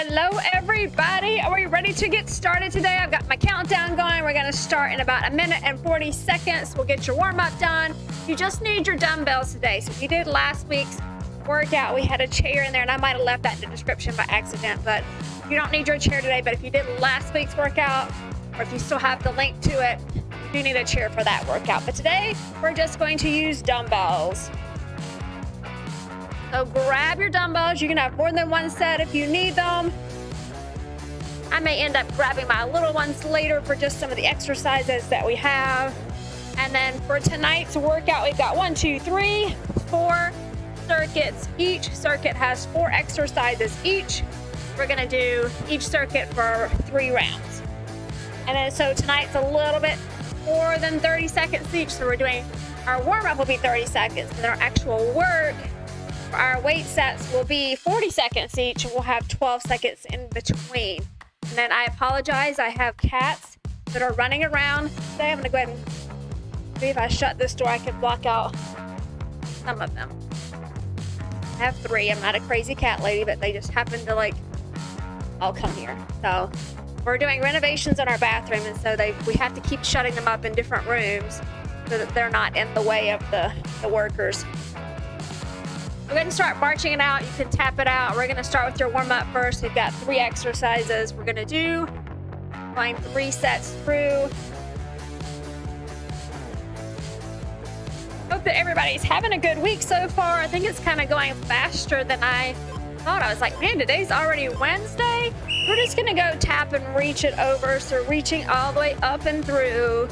Hello everybody, are we ready to get started today? I've got my countdown going. We're gonna start in about 1 minute and 40 seconds. We'll get your warm-up done. You just need your dumbbells today. So if you did last week's workout, we had a chair in there and I might have left that in the description by accident, but you don't need your chair today. But if you did last week's workout, or if you still have the link to it, you do need a chair for that workout. But today, we're just going to use dumbbells. So grab your dumbbells. You can have more than one set if you need them. I may end up grabbing my little ones later for just some of the exercises that we have. And then for tonight's workout, we've got 4 circuits. Each circuit has 4 exercises each. We're gonna do each circuit for 3 rounds. And then so tonight's a little bit more than 30 seconds each. So we're doing, our warm-up will be 30 seconds, and our actual work, our weight sets will be 40 seconds each, and we'll have 12 seconds in between. And then I apologize, I have cats that are running around today. I'm gonna go ahead and see if I shut this door, I can block out some of them. I have 3. I'm not a crazy cat lady, but they just happen to all come here. So we're doing renovations in our bathroom, and so we have to keep shutting them up in different rooms so that they're not in the way of the workers. We're going to start marching it out. You can tap it out. We're going to start with your warm-up first. We've got 3 exercises we're going to do. Going 3 sets through. Hope that everybody's having a good week so far. I think it's kind of going faster than I thought. I was like, man, today's already Wednesday. We're just going to go tap and reach it over. So reaching all the way up and through.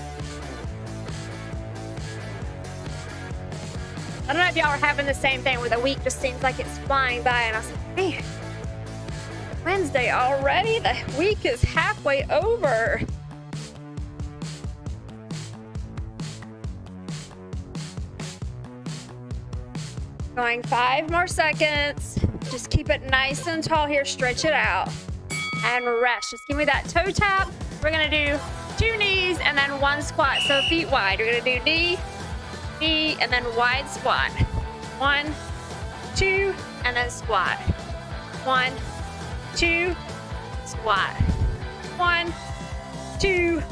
I don't know if y'all are having the same thing where the week just seems like it's flying by, and I was like, man, Wednesday already? The week is halfway over. Going 5 more seconds. Just keep it nice and tall here. Stretch it out. And rest. Just give me that toe tap. We're going to do 2 knees and then 1 squat. So feet wide. We're going to do knee, and then wide squat. 1, 2, and then squat. 1, 2, squat. 1, 2,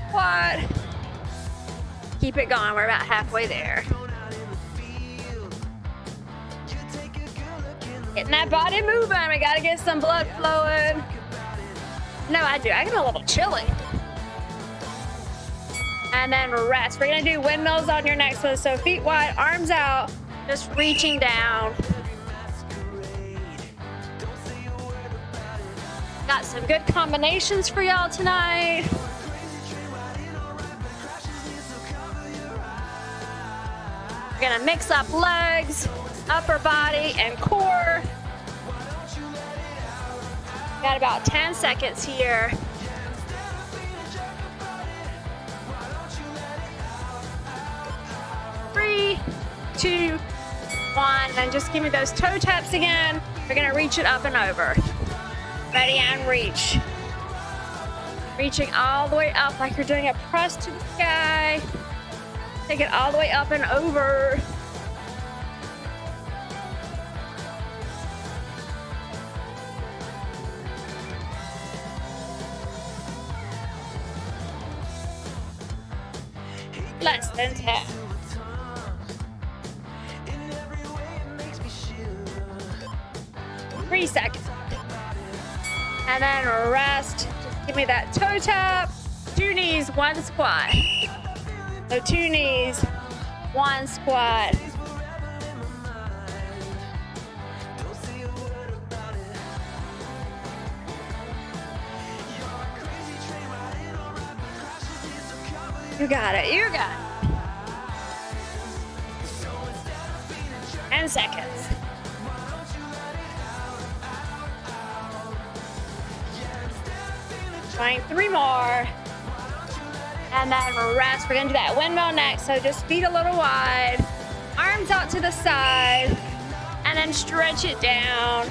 squat. Keep it going. We're about halfway there. Getting that body moving. We gotta get some blood flowing. No, I do. I get a little chilly. And then rest. We're gonna do windmills on your next one. So feet wide, arms out, just reaching down. Got some good combinations for y'all tonight. We're gonna mix up legs, upper body, and core. Got about 10 seconds here. 3, 2, 1, and just give me those toe taps again. We're gonna reach it up and over. Ready and reach. Reaching all the way up like you're doing a press to the sky. Take it all the way up and over. Less than 10. Three seconds. And then rest. Just give me that toe tap. 2 knees, 1 squat. So 2 knees, 1 squat. You got it. You got it. 10 seconds. Trying 3 more. And then rest. We're gonna do that windmill next. So just feet a little wide. Arms out to the side. And then stretch it down.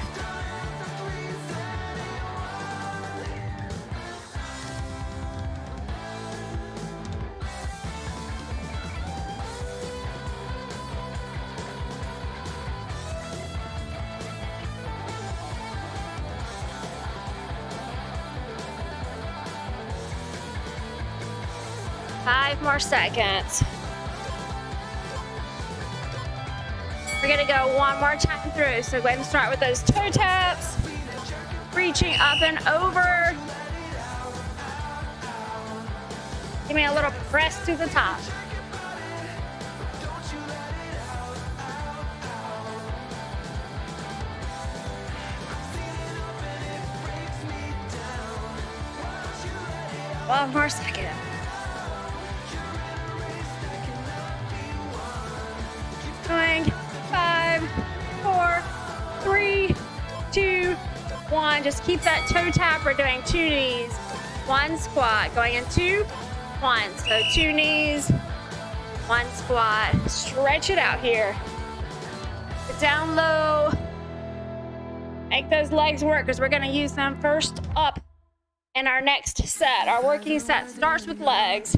5 more seconds. We're gonna go one more time through. So go ahead and start with those toe taps, reaching up and over. Give me a little press to the top. One more second. Going 5, 4, 3, 2, 1. Just keep that toe tap. We're doing 2 knees, 1 squat. Going in 2, 1. So 2 knees, 1 squat. Stretch it out here. Get down low. Make those legs work because we're going to use them first up in our next set. Our working set starts with legs.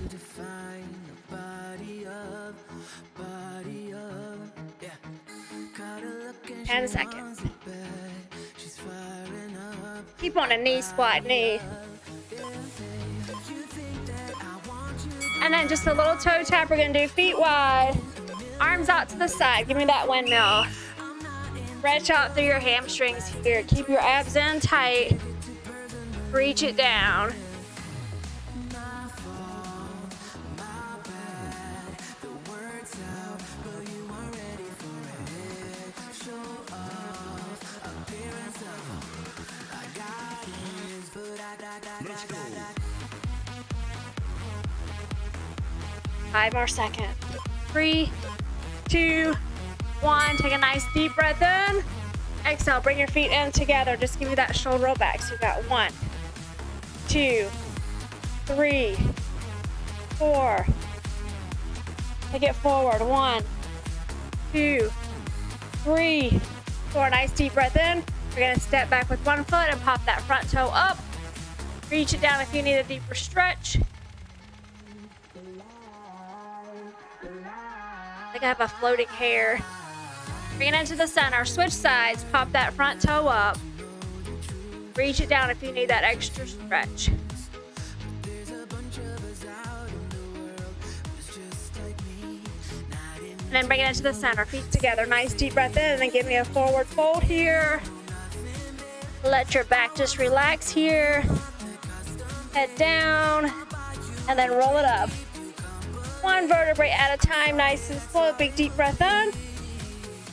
10 seconds. Keep on a knee squat, knee. And then just a little toe tap. We're gonna do feet wide, arms out to the side. Give me that windmill. Stretch out through your hamstrings here. Keep your abs in tight. Reach it down. Let's go. 5 more seconds. 3, 2, 1. Take a nice deep breath in. Exhale, bring your feet in together. Just give me that shoulder roll back. So you got 1, 2, 3, 4. Take it forward. 1, 2, 3, 4. Nice deep breath in. We're gonna step back with one foot and pop that front toe up. Reach it down if you need a deeper stretch. I think I have a floating hair. Bring it into the center. Switch sides. Pop that front toe up. Reach it down if you need that extra stretch. And then bring it into the center. Feet together. Nice deep breath in. And then give me a forward fold here. Let your back just relax here. Head down. And then roll it up. One vertebrae at a time. Nice and slow. Big deep breath in.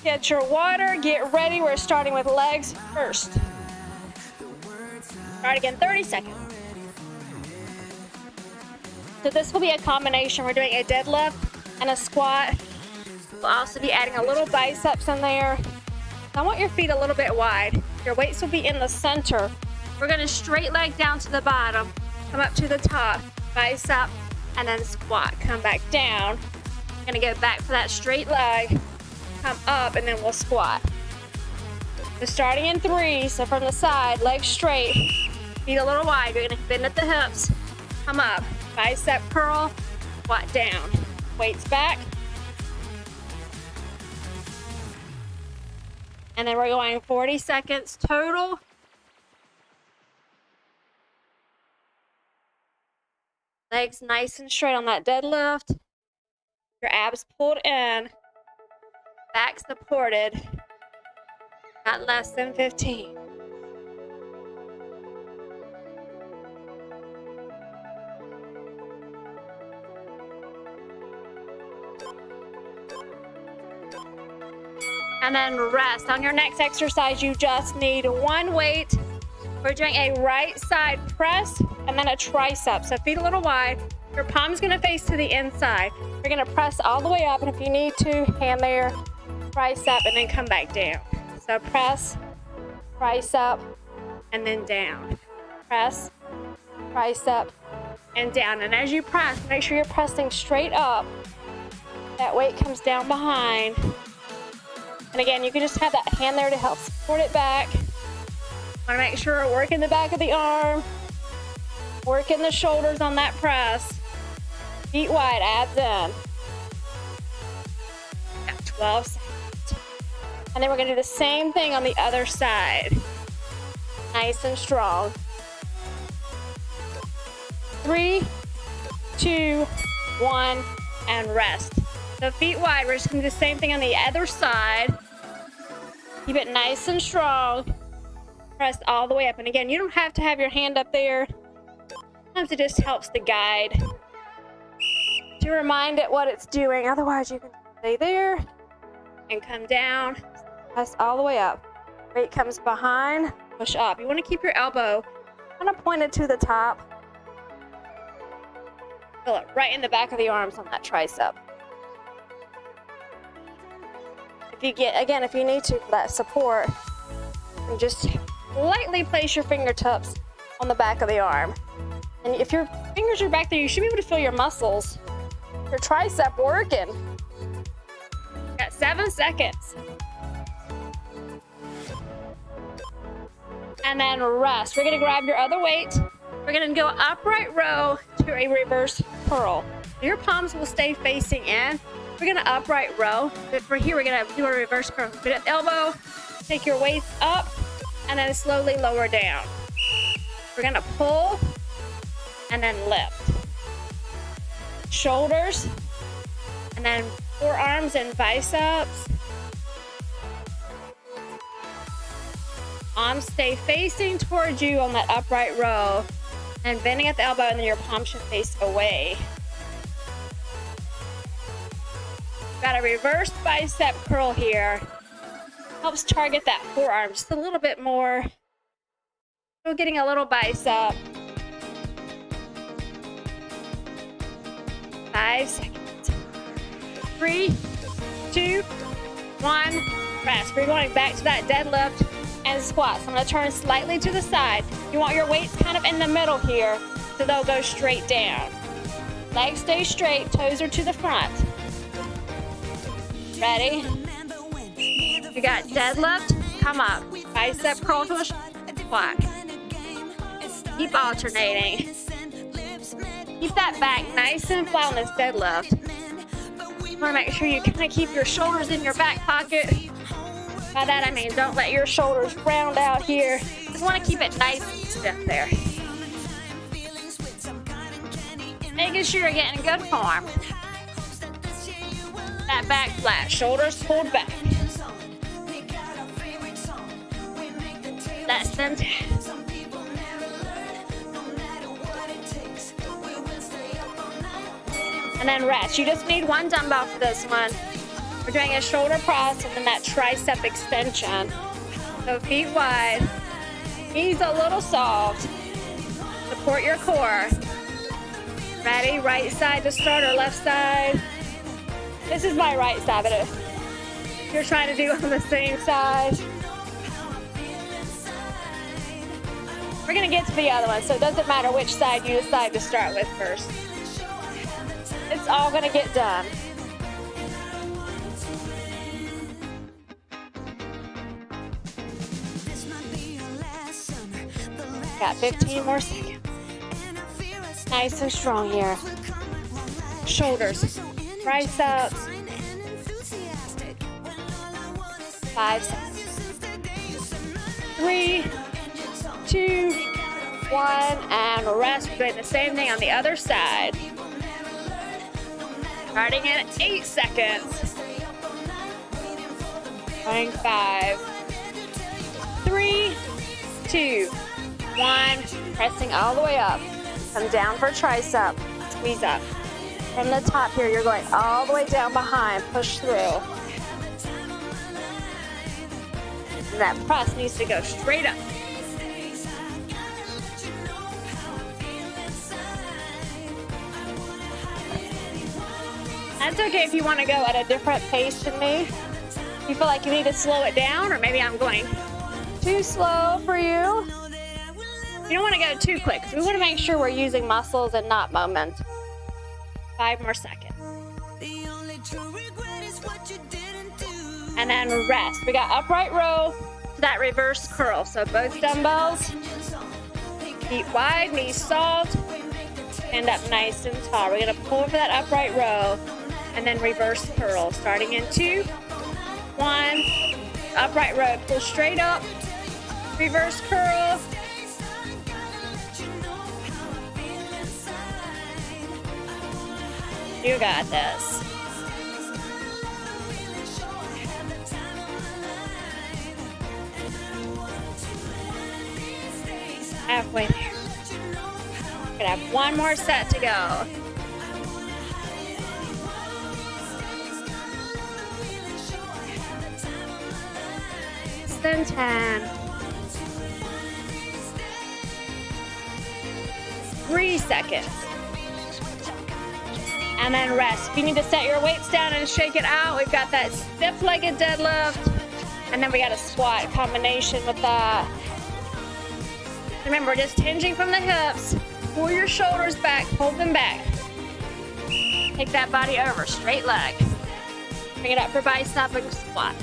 Get your water. Get ready. We're starting with legs first. Start again. 30 seconds. So this will be a combination. We're doing a deadlift and a squat. We'll also be adding a little biceps in there. I want your feet a little bit wide. Your weights will be in the center. We're going to straight leg down to the bottom. Come up to the top. Bicep. And then squat. Come back down. We're going to go back for that straight leg. Come up and then we'll squat. So starting in 3. So from the side, legs straight. Feet a little wide. You're going to bend at the hips. Come up. Bicep curl. Squat down. Weights back. And then we're going 40 seconds total. Legs nice and straight on that deadlift. Your abs pulled in. Back supported. Not less than 15. And then rest. On your next exercise, you just need one weight. We're doing a right side press and then a tricep. So feet a little wide. Your palm's gonna face to the inside. You're gonna press all the way up, and if you need to, hand there, tricep, and then come back down. So press, tricep, and then down. Press, tricep, and down. And as you press, make sure you're pressing straight up. That weight comes down behind. And again, you can just have that hand there to help support it back. Want to make sure we're working the back of the arm, working the shoulders on that press. Feet wide, abs in. Got 12 seconds. And then we're going to do the same thing on the other side. Nice and strong. 3, 2, 1, and rest. So feet wide, we're just gonna do the same thing on the other side. Keep it nice and strong. Press all the way up. And again, you don't have to have your hand up there. Sometimes it just helps to guide, to remind it what it's doing. Otherwise, you can stay there and come down. Press all the way up. Weight comes behind, push up. You want to keep your elbow kind of pointed to the top. Feel it right in the back of the arms on that tricep. If you get, again, if you need to, for that support, you just lightly place your fingertips on the back of the arm. And if your fingers are back there, you should be able to feel your muscles, your tricep working. Got 7 seconds. And then rest. We're gonna grab your other weight. We're gonna go upright row to a reverse curl. Your palms will stay facing in. We're gonna upright row, but for here, we're gonna do a reverse curl. Put it elbow, take your weights up, and then slowly lower down. We're gonna pull, and then lift. Shoulders, and then forearms and biceps. Arms stay facing towards you on that upright row, and bending at the elbow, and then your palm should face away. Got a reverse bicep curl here. Helps target that forearm just a little bit more. Still getting a little bicep. 5 seconds. 3, 2, 1. Rest. We're going back to that deadlift and squats. I'm going to turn slightly to the side. You want your weights kind of in the middle here, so they'll go straight down. Legs stay straight, toes are to the front. Ready? You got deadlift, come up. Bicep curl to a squat. Keep alternating. Keep that back nice and flat on this deadlift. You want to make sure you kind of keep your shoulders in your back pocket. By that I mean don't let your shoulders round out here. Just want to keep it nice and stiff there. Making sure you're getting good form. That back flat, shoulders pulled back. Less than 10. And then rest. You just need 1 dumbbell for this one. We're doing a shoulder press and then that tricep extension. So feet wide, knees a little soft. Support your core. Ready? Right side to start or left side? This is my right side, but if you're trying to do on the same side. We're gonna get to the other one, so it doesn't matter which side you decide to start with first. It's all gonna get done. Got 15 more seconds. Nice and strong here. Shoulders, triceps. 5 seconds. 3, 2, 1, and rest. We're doing the same thing on the other side. Starting in 8 seconds. Going 5, 3, 2, 1. Pressing all the way up. Come down for tricep. Squeeze up. From the top here, you're going all the way down behind. Push through. And that press needs to go straight up. That's okay if you want to go at a different pace than me. You feel like you need to slow it down, or maybe I'm going too slow for you. You don't want to go too quick, because we want to make sure we're using muscles and not moment. 5 more seconds. And then rest. We got upright row to that reverse curl. So both dumbbells, feet wide, knees soft, stand up nice and tall. We're going to pull for that upright row and then reverse curl. Starting in 2, 1, upright row, pull straight up, reverse curl. You got this. Halfway there. We're gonna have one more set to go. Less than 10. 3 seconds. And then rest. If you need to set your weights down and shake it out, we've got that stiff-legged deadlift. And then we got a squat combination with that. Remember, just hinging from the hips. Pull your shoulders back, hold them back. Take that body over, straight leg. Bring it up for bicep and squat.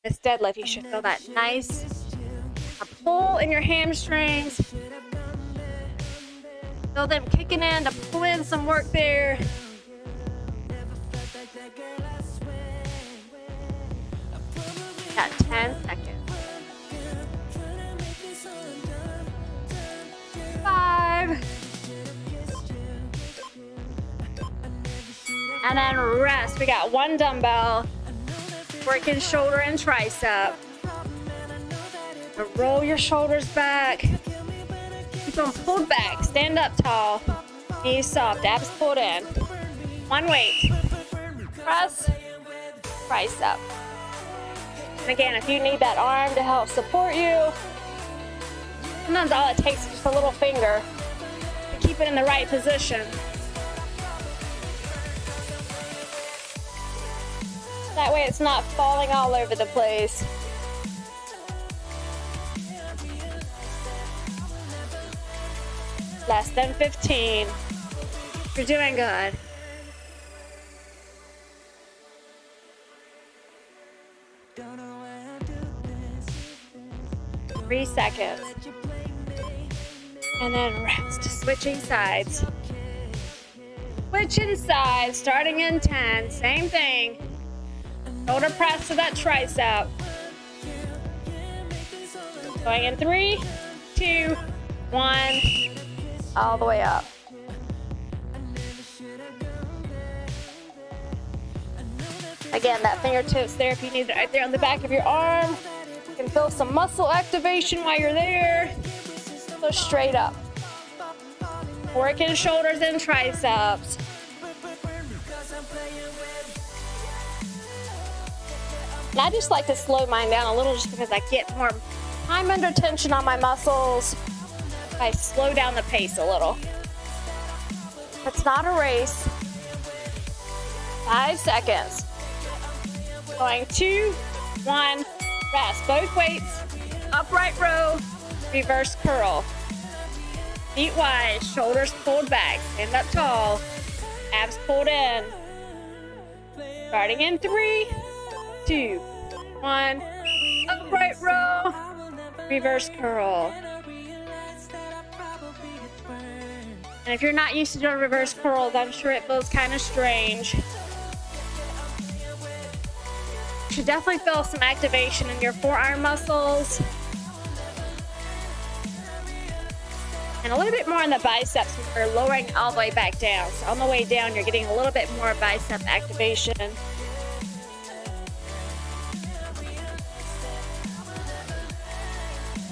This deadlift, you should feel that nice pull in your hamstrings. Feel them kicking in to pull in some work there. Got 10 seconds. 5. And then rest. We got one dumbbell. Working shoulder and tricep. Roll your shoulders back. Keep them pulled back. Stand up tall. Knees soft. Abs pulled in. One weight. Press. Tricep. And again, if you need that arm to help support you, sometimes all it takes is just a little finger to keep it in the right position. That way it's not falling all over the place. Less than 15. You're doing good. Three seconds. And then rest. Switching sides. Switching sides, starting in 10. Same thing. Shoulder press to that tricep. Going in 3, 2, 1. All the way up. Again, that fingertips there if you need it right there on the back of your arm. You can feel some muscle activation while you're there. So straight up. Working shoulders and triceps. And I just like to slow mine down a little just because I get more time under tension on my muscles. I slow down the pace a little. It's not a race. 5 seconds. Going 2, 1, rest. Both weights, upright row, reverse curl. Feet wide, shoulders pulled back, stand up tall, abs pulled in. Starting in 3, 2, 1, upright row, reverse curl. And if you're not used to doing reverse curls, I'm sure it feels kind of strange. You should definitely feel some activation in your forearm muscles. And a little bit more in the biceps when you're lowering all the way back down. So on the way down, you're getting a little bit more bicep activation.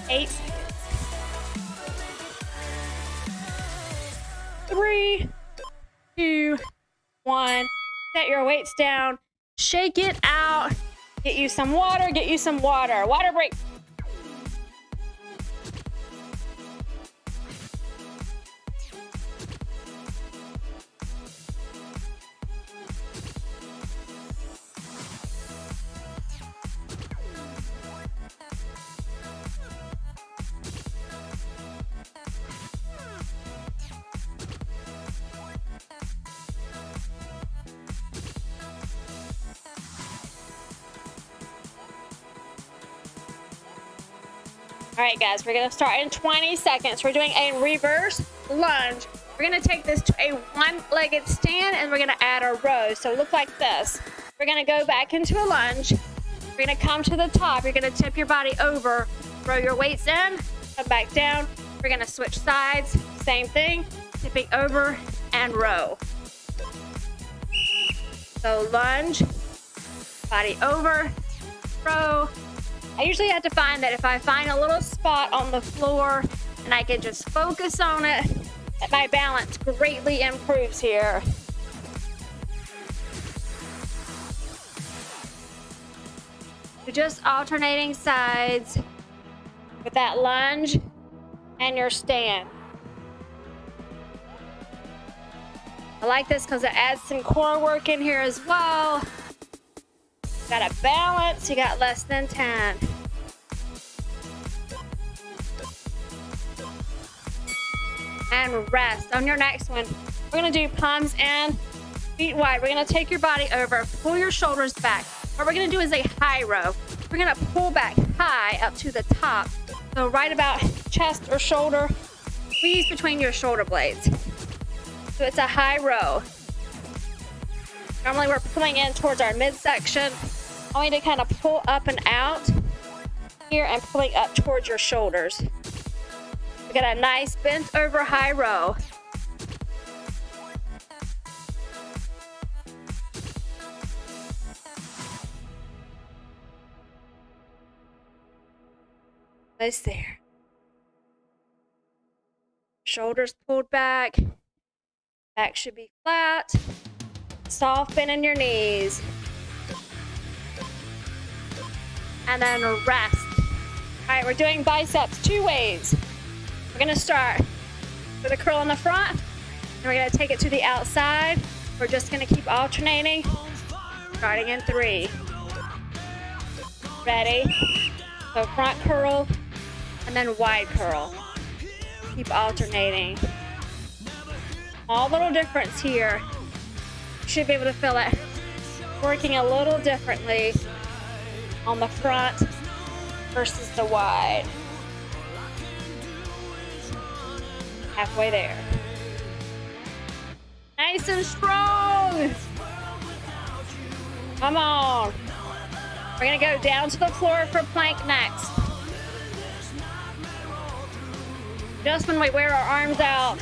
Eight. 3, 2, 1. Set your weights down. Shake it out. Get you some water. Get you some water. Water break. All right, guys, we're gonna start in 20 seconds. We're doing a reverse lunge. We're gonna take this to a one-legged stand and we're gonna add a row. So look like this. We're gonna go back into a lunge. We're gonna come to the top. You're gonna tip your body over, throw your weights in, come back down. We're gonna switch sides, same thing, tipping over and row. So lunge, body over, row. I usually have to find that if I find a little spot on the floor and I can just focus on it, that my balance greatly improves here. So just alternating sides with that lunge and your stand. I like this because it adds some core work in here as well. Got a balance, you got less than 10. And rest. On your next one, we're gonna do palms in, feet wide. We're gonna take your body over, pull your shoulders back. What we're gonna do is a high row. We're gonna pull back high up to the top. So right about chest or shoulder, squeeze between your shoulder blades. So it's a high row. Normally we're pulling in towards our midsection. Only to kind of pull up and out here and pulling up towards your shoulders. We got a nice bent over high row. Nice there. Shoulders pulled back. Back should be flat. Soft bend in your knees. And then rest. All right, we're doing biceps 2 ways. We're gonna start with a curl in the front, and we're gonna take it to the outside. We're just gonna keep alternating, starting in 3. Ready? So front curl, and then wide curl. Keep alternating. All little difference here. You should be able to feel it working a little differently on the front versus the wide. Halfway there. Nice and strong. Come on. We're gonna go down to the floor for plank next. Just when we wear our arms out,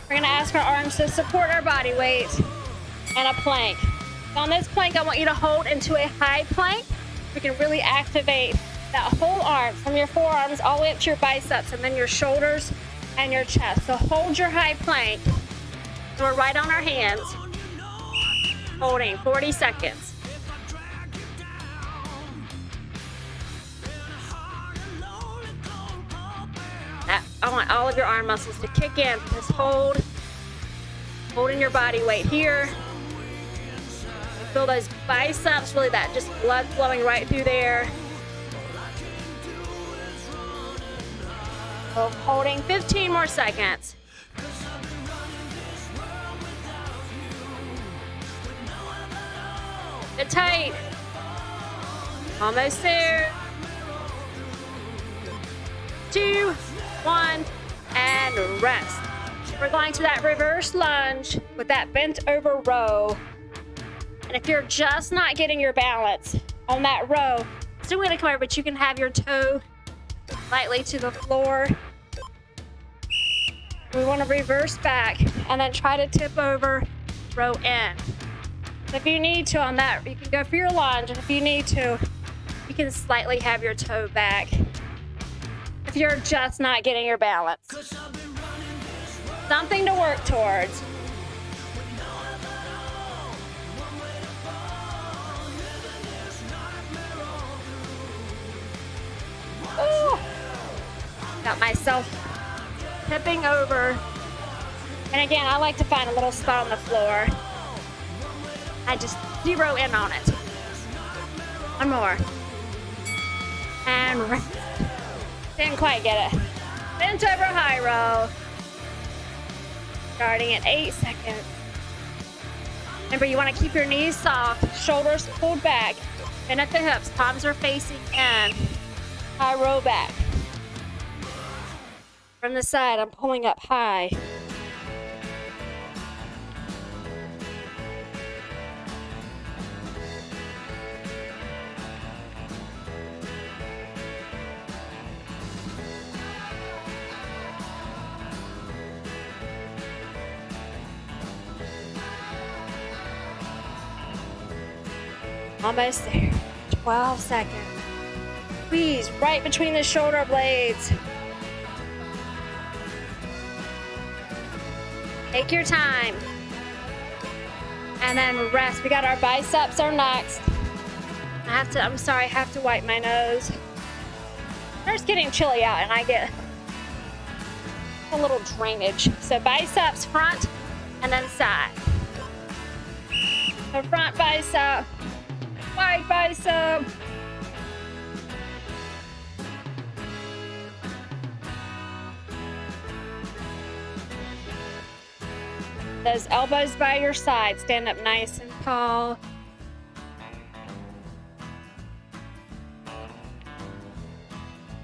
we're gonna ask our arms to support our body weight and a plank. So on this plank, I want you to hold into a high plank. We can really activate that whole arm from your forearms all the way up to your biceps and then your shoulders and your chest. So hold your high plank. So we're right on our hands. Holding 40 seconds. I want all of your arm muscles to kick in. Just holding your body weight here. Feel those biceps, really that just blood flowing right through there. So holding 15 more seconds. Get tight. Almost there. 2, 1, and rest. We're going to that reverse lunge with that bent over row. And if you're just not getting your balance on that row, still gonna come over, but you can have your toe lightly to the floor. We wanna reverse back and then try to tip over, row in. So if you need to on that, you can go for your lunge, and if you need to, you can slightly have your toe back if you're just not getting your balance. Something to work towards. Ooh. Got myself tipping over. And again, I like to find a little spot on the floor. I just zero in on it. One more. And rest. Didn't quite get it. Bent over high row. Starting at 8 seconds. Remember, you want to keep your knees soft, shoulders pulled back, bend at the hips, palms are facing in. High row back. From the side, I'm pulling up high. Almost there. 12 seconds. Squeeze right between the shoulder blades. Take your time. And then rest. We got our biceps are next. I'm sorry, I have to wipe my nose. It's getting chilly out and I get a little drainage. So biceps front and then side. So front bicep, wide bicep. Those elbows by your side. Stand up nice and tall.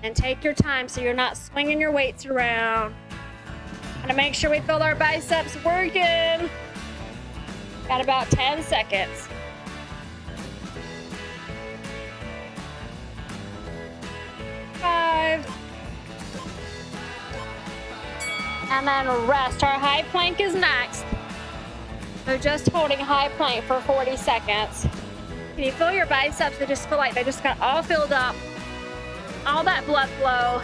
And take your time so you're not swinging your weights around. Gotta make sure we feel our biceps working. Got about 10 seconds. Five. And then rest. Our high plank is next. So just holding high plank for 40 seconds. Can you feel your biceps? They just feel like they just got all filled up. All that blood flow.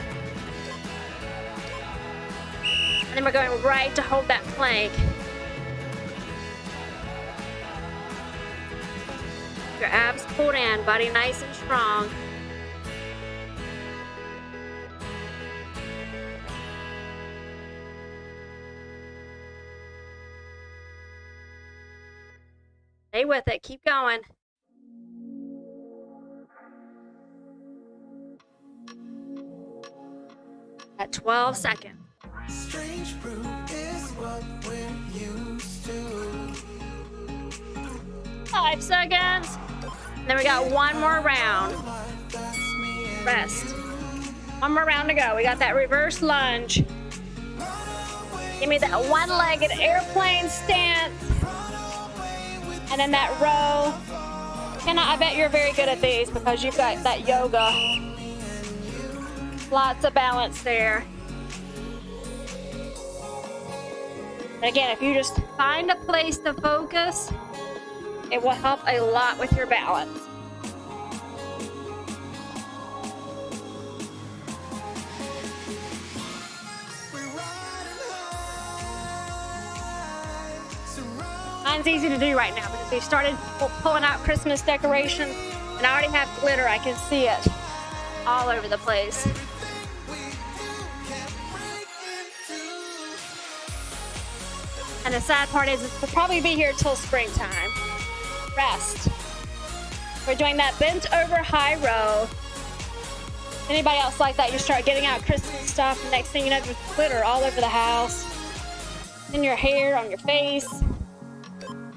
And then we're going right to hold that plank. Your abs pulled in, body nice and strong. Stay with it, keep going. At 12 seconds. Strange brew is what we're used to. 5 seconds. Then we got one more round. Rest. One more round to go. We got that reverse lunge. Give me that one-legged airplane stance. And then that row. And I bet you're very good at these because you've got that yoga. Lots of balance there. And again, if you just find a place to focus, it will help a lot with your balance. Mine's easy to do right now because we started pulling out Christmas decorations and I already have glitter. I can see it all over the place. And the sad part is we'll probably be here till springtime. Rest. We're doing that bent over high row. Anybody else like that? You start getting out Christmas stuff, and next thing you know, there's glitter all over the house. In your hair, on your face.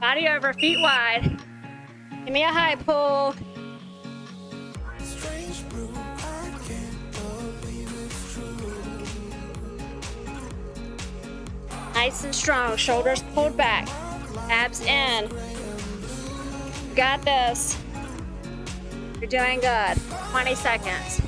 Body over, feet wide. Give me a high pull. Nice and strong, shoulders pulled back, abs in. You got this. You're doing good. 20 seconds.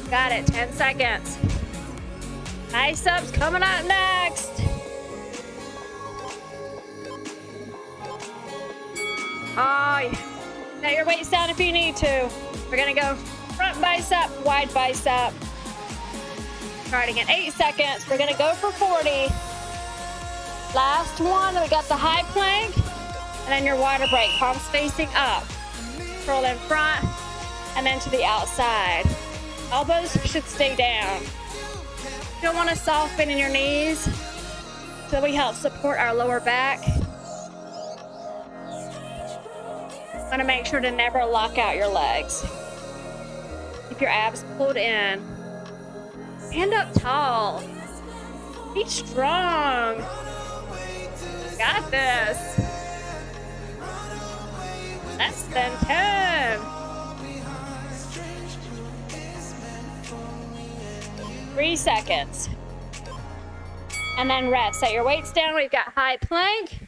Got it, 10 seconds. Biceps coming up next. Oh, yeah. Set your weights down if you need to. We're gonna go front bicep, wide bicep. Starting in 8 seconds. We're gonna go for 40. Last one, we got the high plank, and then your water break. Palms facing up. Curl in front, and then to the outside. Elbows should stay down. You don't want to soften in your knees, so we help support our lower back. Want to make sure to never lock out your legs. Keep your abs pulled in. Stand up tall. Be strong. Got this. Less than 10. 3 seconds. And then rest. Set your weights down. We've got high plank.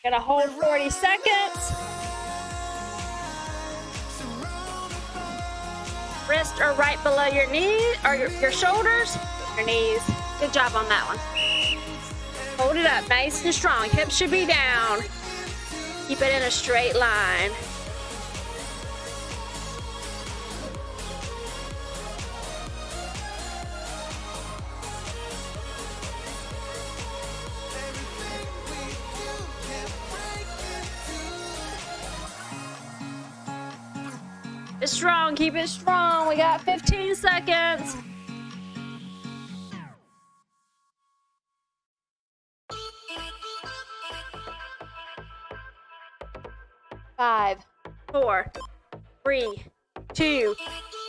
Gonna hold 40 seconds. Wrists are right below your knees, or your shoulders, your knees. Good job on that one. Hold it up, nice and strong. Hips should be down. Keep it in a straight line. It's strong, keep it strong. We got 15 seconds. Five, 4, 3, 2,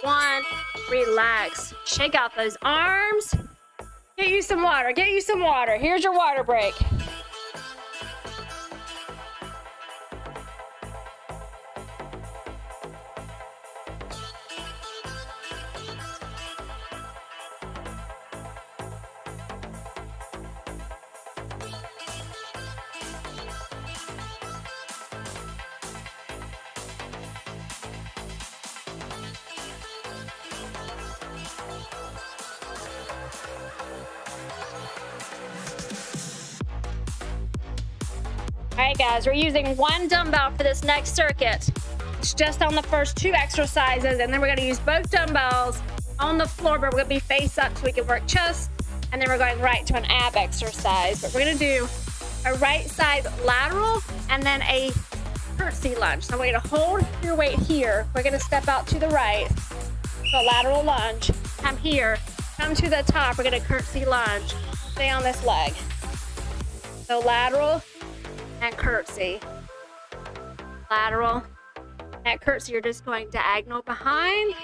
1. Relax. Shake out those arms. Get you some water. Get you some water. Here's your water break. All right, guys, we're using one dumbbell for this next circuit. It's just on the first 2 exercises, and then we're gonna use both dumbbells on the floor, but we're gonna be face up so we can work chest, and then we're going right to an ab exercise. But we're gonna do a right side lateral and then a curtsy lunge. So we're gonna hold your weight here. We're gonna step out to the right. So lateral lunge, come here, come to the top. We're gonna curtsy lunge. Stay on this leg. So lateral and curtsy. Lateral and curtsy. You're just going diagonal behind.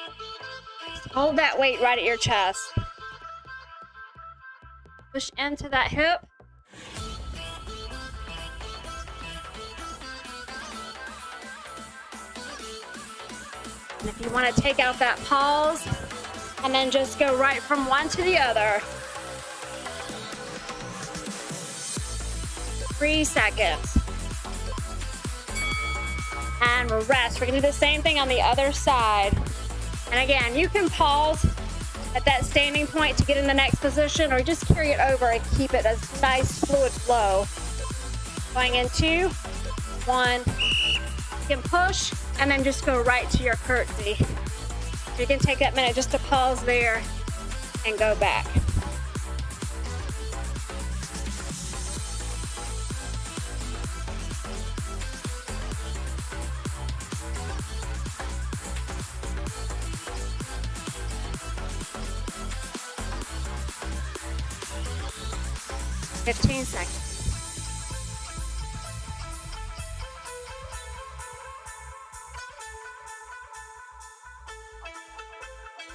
Just hold that weight right at your chest. Push into that hip. And if you want to take out that pause and then just go right from one to the other. 3 seconds. And we'll rest. We're gonna do the same thing on the other side. And again, you can pause at that standing point to get in the next position, or just carry it over and keep it a nice fluid flow. Going in 2, 1. You can push and then just go right to your curtsy. You can take that minute just to pause there and go back. Fifteen seconds.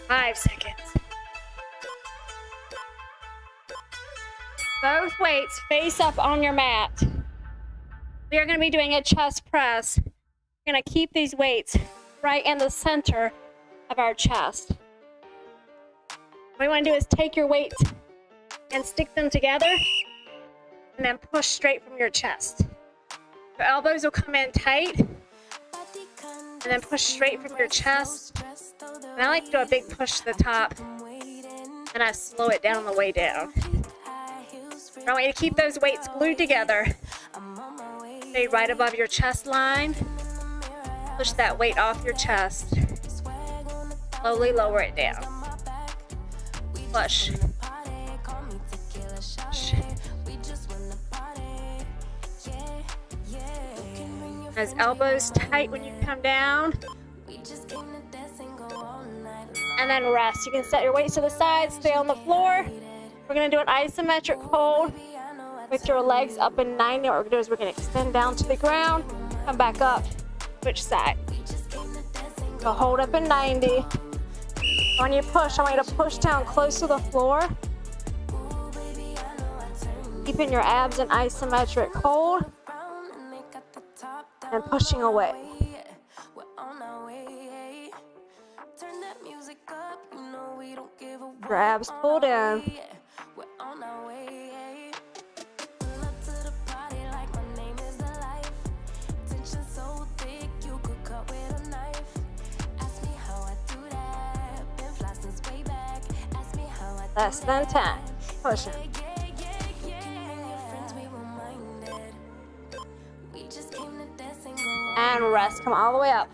Five seconds. Both weights face up on your mat. We are going to be doing a chest press. We're going to keep these weights right in the center of our chest. What you want to do is take your weights and stick them together, and then push straight from your chest. Your elbows will come in tight, and then push straight from your chest. And I like to do a big push to the top, and I slow it down on the way down. I want you to keep those weights glued together. Stay right above your chest line. Push that weight off your chest. Slowly lower it down. Push. Those elbows tight when you come down. And then rest. You can set your weights to the side, stay on the floor. We're gonna do an isometric hold with your legs up in 90. What we're gonna do is we're gonna extend down to the ground, come back up, switch side. So hold up in 90. When you push, I want you to push down close to the floor. Keeping your abs in isometric hold. And pushing away. Your abs pulled in. Less than 10. Pushing. And rest. Come all the way up.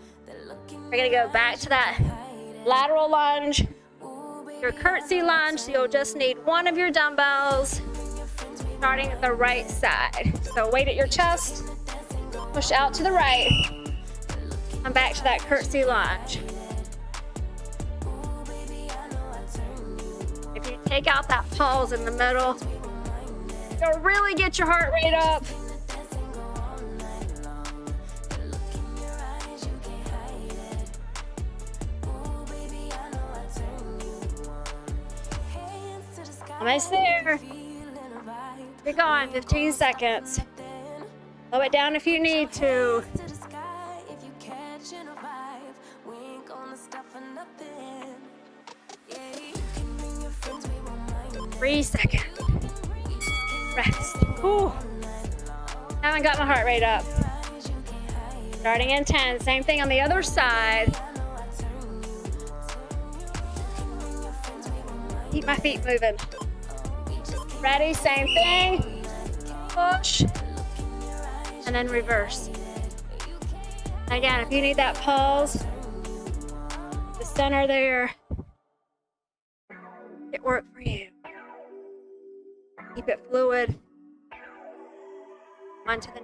We're gonna go back to that lateral lunge, your curtsy lunge. So you'll just need one of your dumbbells, starting at the right side. So weight at your chest, push out to the right, come back to that curtsy lunge. If you take out that pause in the middle, you'll really get your heart rate up. Almost there. Keep going, 15 seconds. Slow it down if you need to. 3 seconds. Rest. Ooh. Haven't got my heart rate up. Starting in 10. Same thing on the other side. Keep my feet moving. Ready? Same thing. Push. And then reverse. Again, if you need that pause, the center there, it worked for you. Keep it fluid. On to the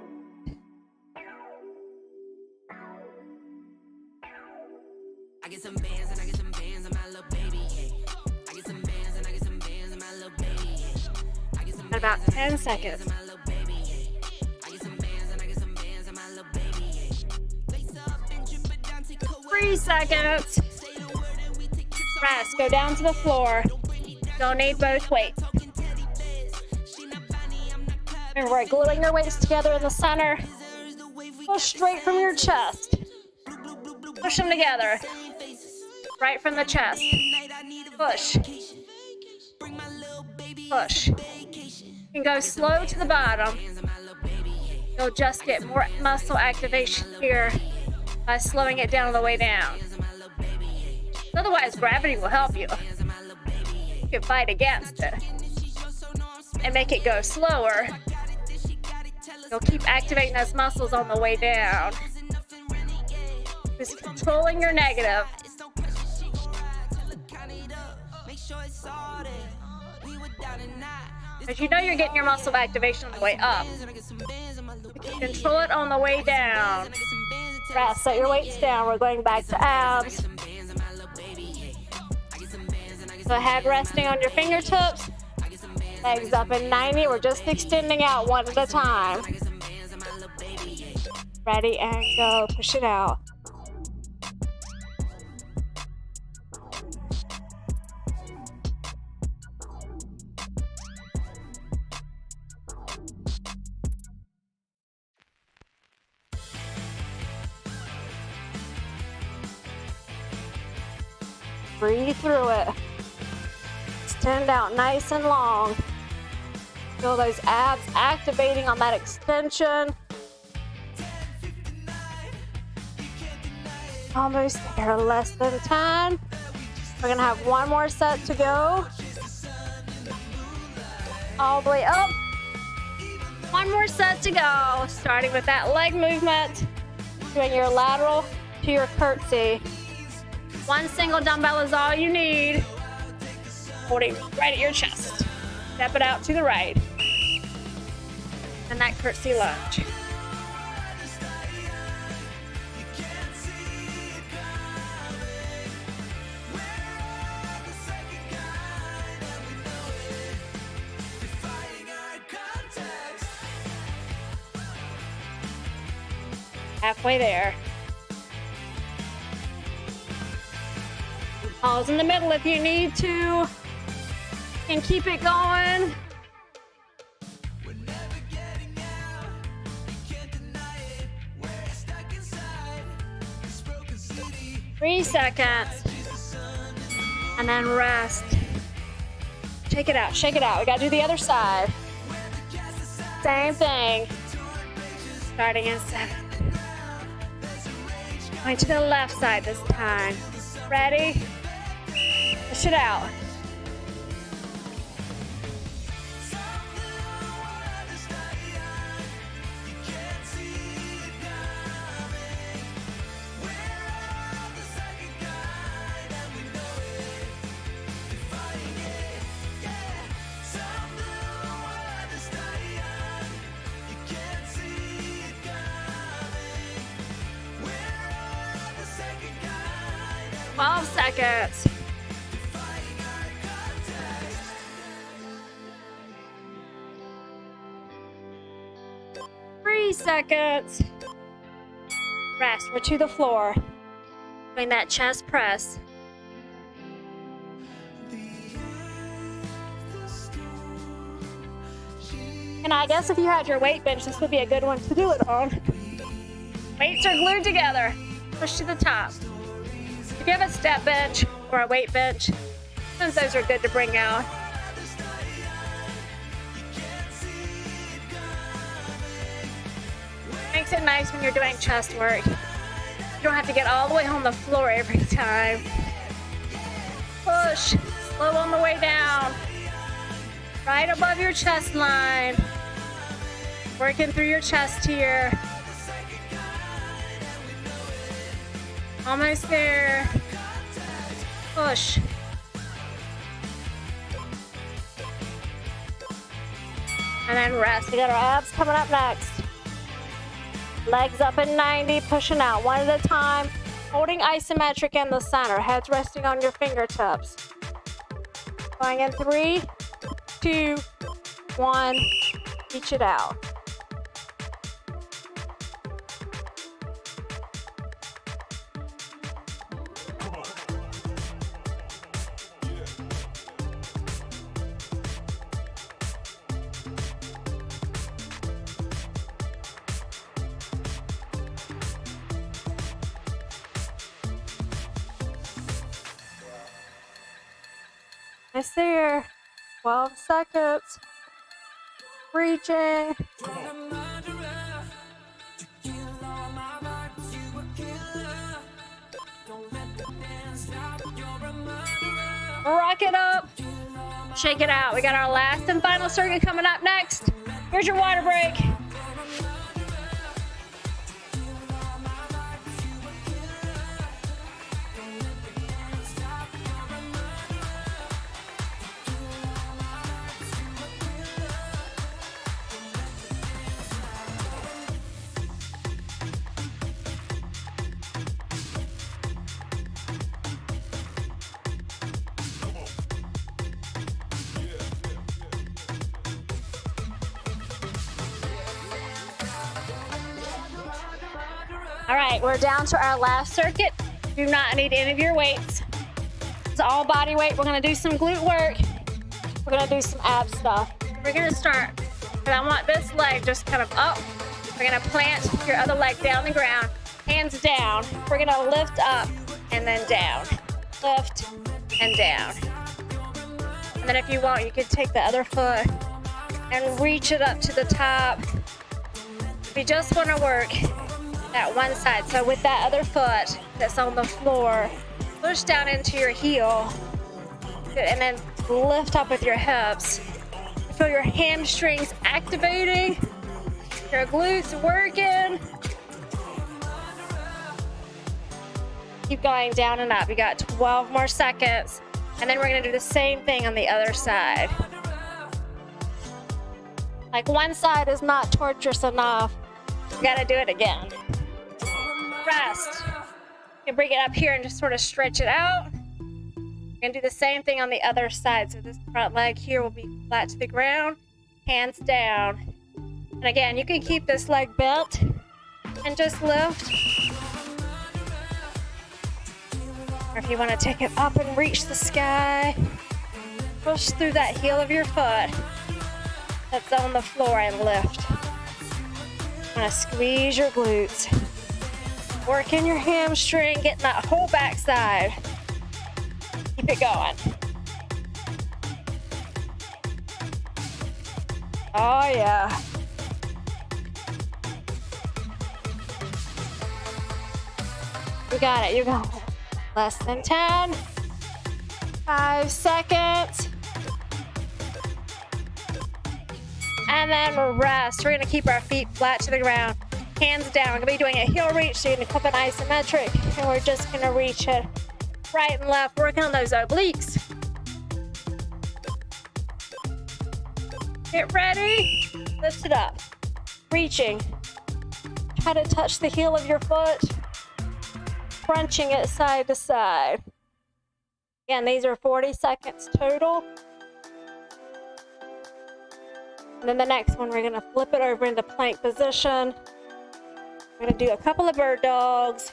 I get some bands and I get some bands on my little baby. I get some bands and I get some bands on my little baby. I get some about 10 seconds. 3 seconds. Rest. Go down to the floor. Don't need both weights. Remember, we're gluing your weights together in the center. Push straight from your chest. Push them together. Right from the chest. Push. Push. You can go slow to the bottom. You'll just get more muscle activation here by slowing it down on the way down. Otherwise, gravity will help you. You can fight against it and make it go slower. You'll keep activating those muscles on the way down. Just controlling your negative. Because you know you're getting your muscle activation on the way up. Control it on the way down. Rest. Set your weights down. We're going back to abs. So head resting on your fingertips. Legs up in 90. We're just extending out one at a time. Ready and go. Push it out. Breathe through it. Extend out nice and long. Feel those abs activating on that extension. Almost there, less than 10. We're gonna have one more set to go. All the way up. One more set to go. Starting with that leg movement. Doing your lateral to your curtsy. One single dumbbell is all you need. Holding right at your chest. Step it out to the right. And that curtsy lunge. Halfway there. Pause in the middle if you need to. And keep it going. 3 seconds. And then rest. Shake it out, shake it out. We gotta do the other side. Same thing. Starting in 7. Going to the left side this time. Ready? Push it out. seconds. 3 seconds. Rest. We're to the floor. Doing that chest press. And I guess if you had your weight bench, this would be a good one to do it on. Weights are glued together. Push to the top. If you have a step bench or a weight bench, sometimes those are good to bring out. Makes it nice when you're doing chest work. You don't have to get all the way on the floor every time. Push, slow on the way down. Right above your chest line. Working through your chest here. Almost there. Push. And then rest. We got our abs coming up next. Legs up in 90, pushing out one at a time. Holding isometric in the center. Heads resting on your fingertips. Going in 3, 2, 1. Reach it out. Nice there. 12 seconds. Reaching. Rock it up. Shake it out. We got our last and final circuit coming up next. Here's your water break. All right, we're down to our last circuit. Do not need any of your weights. It's all body weight. We're gonna do some glute work. We're gonna do some ab stuff. We're gonna start, and I want this leg just kind of up. We're gonna plant your other leg down the ground, hands down. We're gonna lift up and then down. Lift and down. And then if you want, you could take the other foot and reach it up to the top. We just wanna work that one side. So with that other foot that's on the floor, push down into your heel and then lift up with your hips. Feel your hamstrings activating, your glutes working. Keep going down and up. You got 12 more seconds. And then we're gonna do the same thing on the other side. Like one side is not torturous enough. You gotta do it again. Rest. You can bring it up here and just sort of stretch it out. You're gonna do the same thing on the other side. So this front leg here will be flat to the ground, hands down. And again, you can keep this leg bent and just lift. Or if you want to take it up and reach the sky, push through that heel of your foot that's on the floor and lift. You want to squeeze your glutes. Working your hamstring, getting that whole backside. Keep it going. Oh yeah. You got it, you got it. Less than 10. 5 seconds. And then rest. We're gonna keep our feet flat to the ground. Hands down. We're gonna be doing a heel reach, so you're gonna clip an isometric, and we're just gonna reach it right and left, working on those obliques. Get ready. Lift it up. Reaching. Try to touch the heel of your foot. Crunching it side to side. Again, these are 40 seconds total. And then the next one, we're gonna flip it over into plank position. We're gonna do a couple of bird dogs.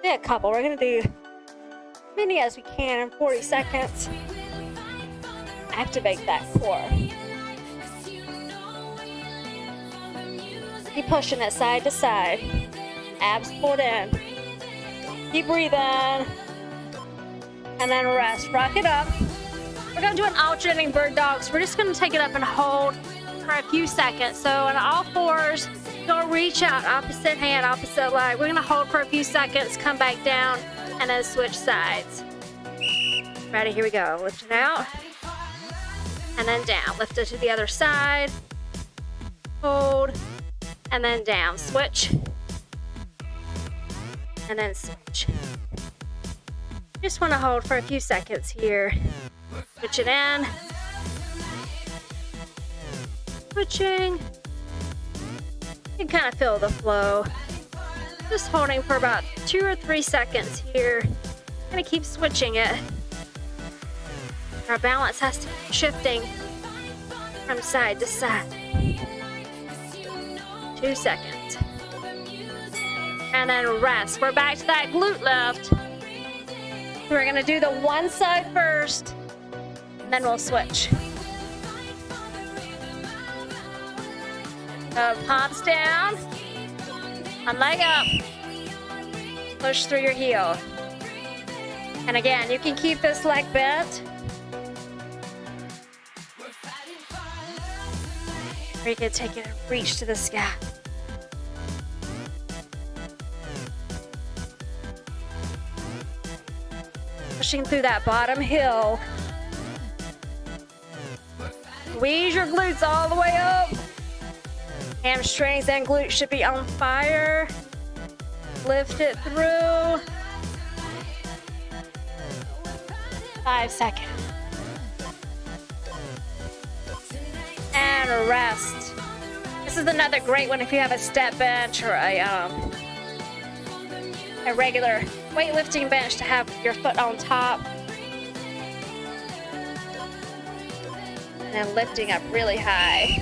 Yeah, a couple. We're gonna do as many as we can in 40 seconds. Activate that core. Keep pushing it side to side. Abs pulled in. Keep breathing. And then rest. Rock it up. We're gonna do an alternating bird dog. So we're just gonna take it up and hold for a few seconds. So on all fours, go reach out, opposite hand, opposite leg. We're gonna hold for a few seconds, come back down, and then switch sides. Ready, here we go. Lift it out. And then down. Lift it to the other side. Hold. And then down. Switch. And then switch. Just want to hold for a few seconds here. Switch it in. Switching. You can kind of feel the flow. Just holding for about 2 or 3 seconds here. Gonna keep switching it. Our balance has to keep shifting from side to side. 2 seconds. And then rest. We're back to that glute lift. We're gonna do the one side first, and then we'll switch. Palms down, one leg up. Push through your heel. And again, you can keep this leg bent. Or you can take it and reach to the sky. Pushing through that bottom heel. Squeeze your glutes all the way up. Hamstrings and glutes should be on fire. Lift it through. 5 seconds. And rest. This is another great one if you have a step bench or a regular weightlifting bench to have your foot on top. And then lifting up really high.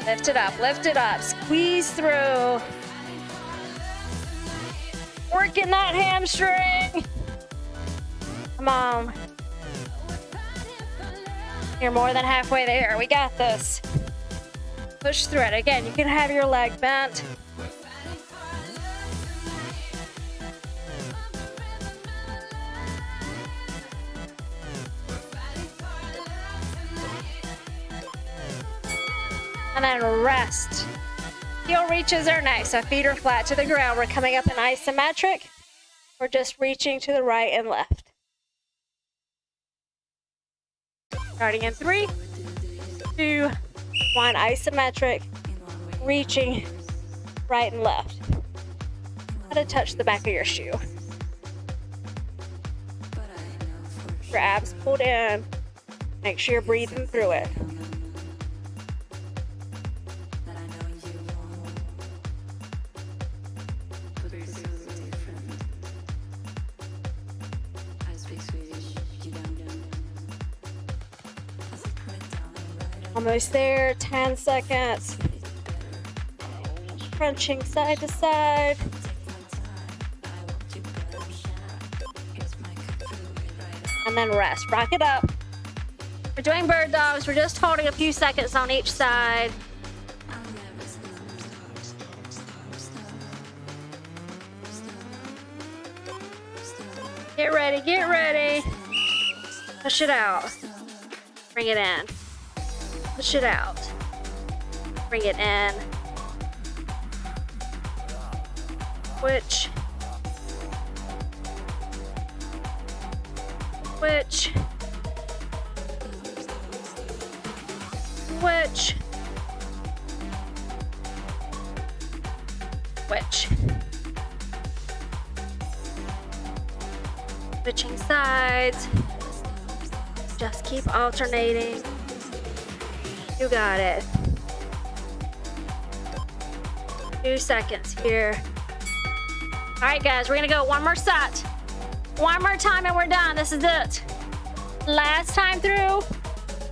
Lift it up, squeeze through. Working that hamstring. Come on. You're more than halfway there. We got this. Push through it. Again, you can have your leg bent. And then rest. Heel reaches are nice, so feet are flat to the ground. We're coming up in isometric. We're just reaching to the right and left. Starting in 3, 2, 1, isometric, reaching right and left. Try to touch the back of your shoe. Your abs pulled in. Make sure you're breathing through it. Almost there, 10 seconds. Crunching side to side. And then rest, rock it up. We're doing bird dogs. We're just holding a few seconds on each side. Get ready, get ready. Push it out. Bring it in. Push it out. Bring it in. Switch. Switch. Switch. Switch. Switching sides. Just keep alternating. You got it. 2 seconds here. All right, guys, we're gonna go one more set. One more time and we're done. This is it. Last time through.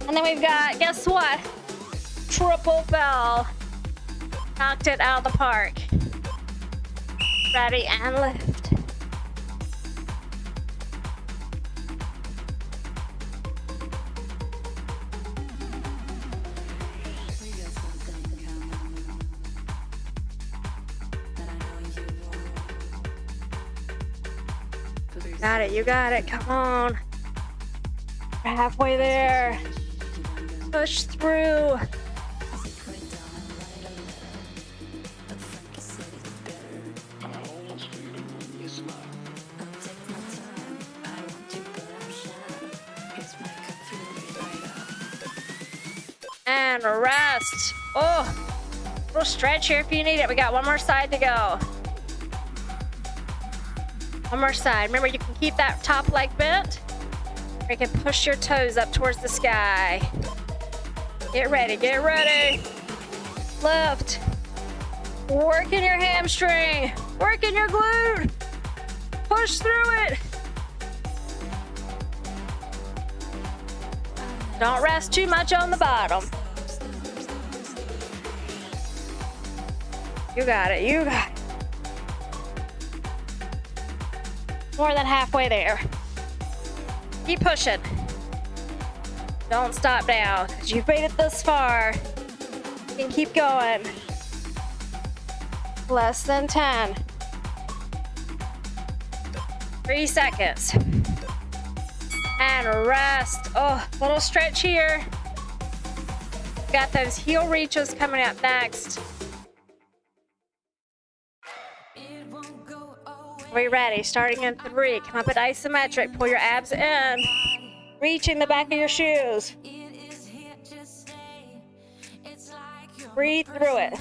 And then we've got, guess what? Triple bell. Knocked it out of the park. Ready and lift. Got it, you got it, come on. We're halfway there. Push through. And rest. Oh, a little stretch here if you need it. We got one more side to go. One more side. Remember, you can keep that top leg bent, or you can push your toes up towards the sky. Get ready, get ready. Lift. Working your hamstring. Working your glute. Push through it. Don't rest too much on the bottom. You got it, you got it. More than halfway there. Keep pushing. Don't stop now, because you've made it this far. You can keep going. Less than 10. 3 seconds. And rest. Oh, little stretch here. Got those heel reaches coming up next. Are we ready? Starting in 3. Come up at isometric. Pull your abs in. Reaching the back of your shoes. Breathe through it.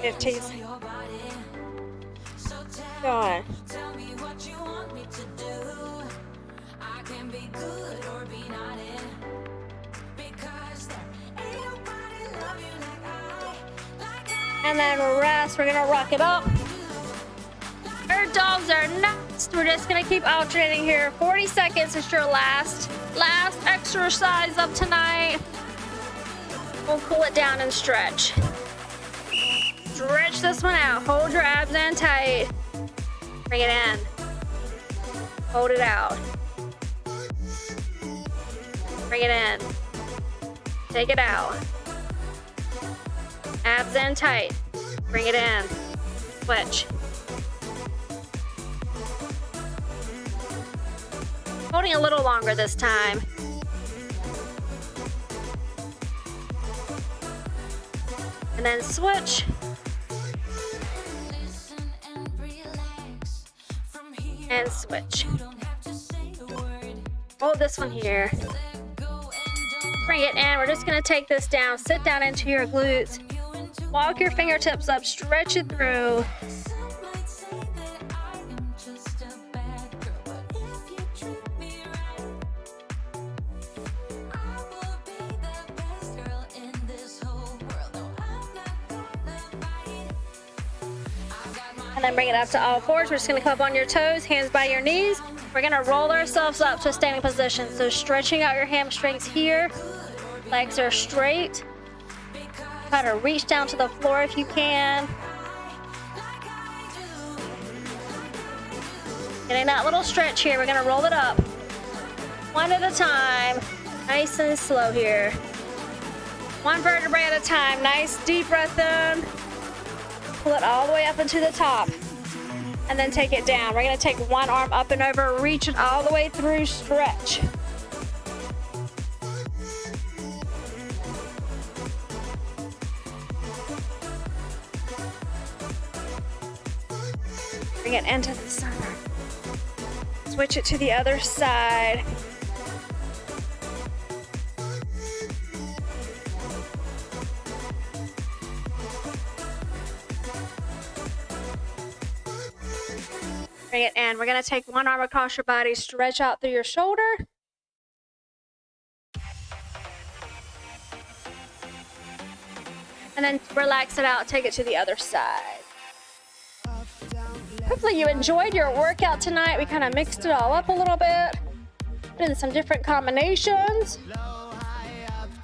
Fifties. Go on. Tell me what you want me to do. I can be good or be naughty. Because there ain't nobody love you like I. And then rest. We're gonna rock it up. Our dogs are next. We're just gonna keep alternating here. 40 seconds is your last exercise of tonight. We'll cool it down and stretch. Stretch this one out. Hold your abs in tight. Bring it in. Hold it out. Bring it in. Take it out. Abs in tight. Bring it in. Switch. Holding a little longer this time. And then switch. And switch. Hold this one here. Bring it in. We're just going to take this down. Sit down into your glutes. Walk your fingertips up. Stretch it through. And then bring it up to all fours. We're just gonna come up on your toes, hands by your knees. We're gonna roll ourselves up to a standing position. So stretching out your hamstrings here. Legs are straight. Try to reach down to the floor if you can. Getting that little stretch here. We're gonna roll it up. One at a time. Nice and slow here. One vertebrae at a time. Nice deep breath in. Pull it all the way up into the top. And then take it down. We're gonna take one arm up and over, reach it all the way through, stretch. Bring it into the center. Switch it to the other side. Bring it in. We're going to take one arm across your body, stretch out through your shoulder. And then relax it out, take it to the other side. Hopefully you enjoyed your workout tonight. We kind of mixed it all up a little bit. Put in some different combinations.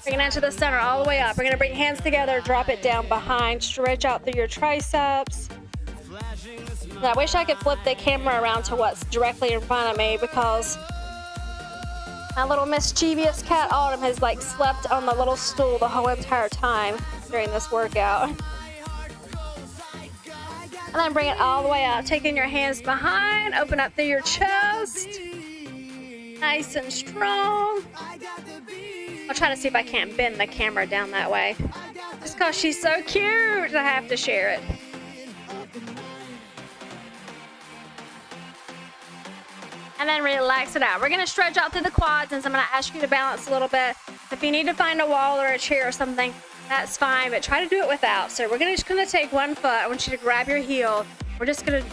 Bring it into the center all the way up. We're gonna bring hands together, drop it down behind, stretch out through your triceps. And I wish I could flip the camera around to what's directly in front of me because my little mischievous cat Autumn has like slept on the little stool the whole entire time during this workout. And then bring it all the way out, taking your hands behind, open up through your chest. Nice and strong. I'll try to see if I can't bend the camera down that way. Just because she's so cute, I have to share it. And then relax it out. We're gonna stretch out through the quads, and so I'm gonna ask you to balance a little bit. If you need to find a wall or a chair or something, that's fine, but try to do it without. So we're just gonna take one foot. I want you to grab your heel. We're just gonna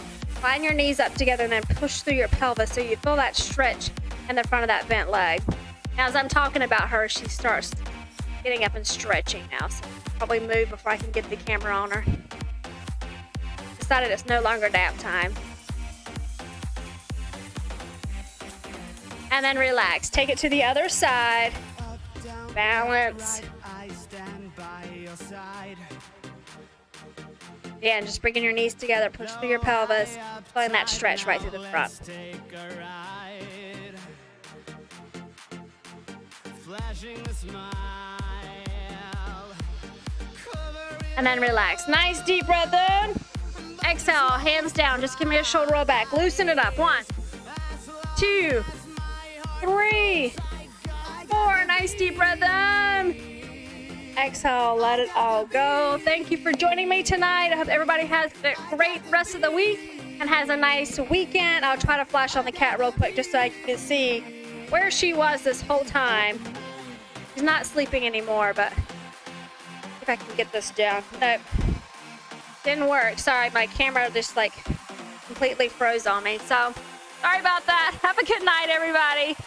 line your knees up together and then push through your pelvis so you feel that stretch in the front of that bent leg. Now, as I'm talking about her, she starts getting up and stretching now. So I'll probably move before I can get the camera on her. Decided it's no longer nap time. And then relax. Take it to the other side. Balance. Yeah, and just bringing your knees together, push through your pelvis, feeling that stretch right through the front. And then relax. Nice deep breath in. Exhale, hands down. Just give me a shoulder roll back. Loosen it up. 1, 2, 3, 4. Nice deep breath in. Exhale, let it all go. Thank you for joining me tonight. I hope everybody has a great rest of the week and has a nice weekend. I'll try to flash on the cat real quick just so I can see where she was this whole time. She's not sleeping anymore, but if I can get this down. Nope. Didn't work. Sorry, my camera just like completely froze on me. So sorry about that. Have a good night, everybody.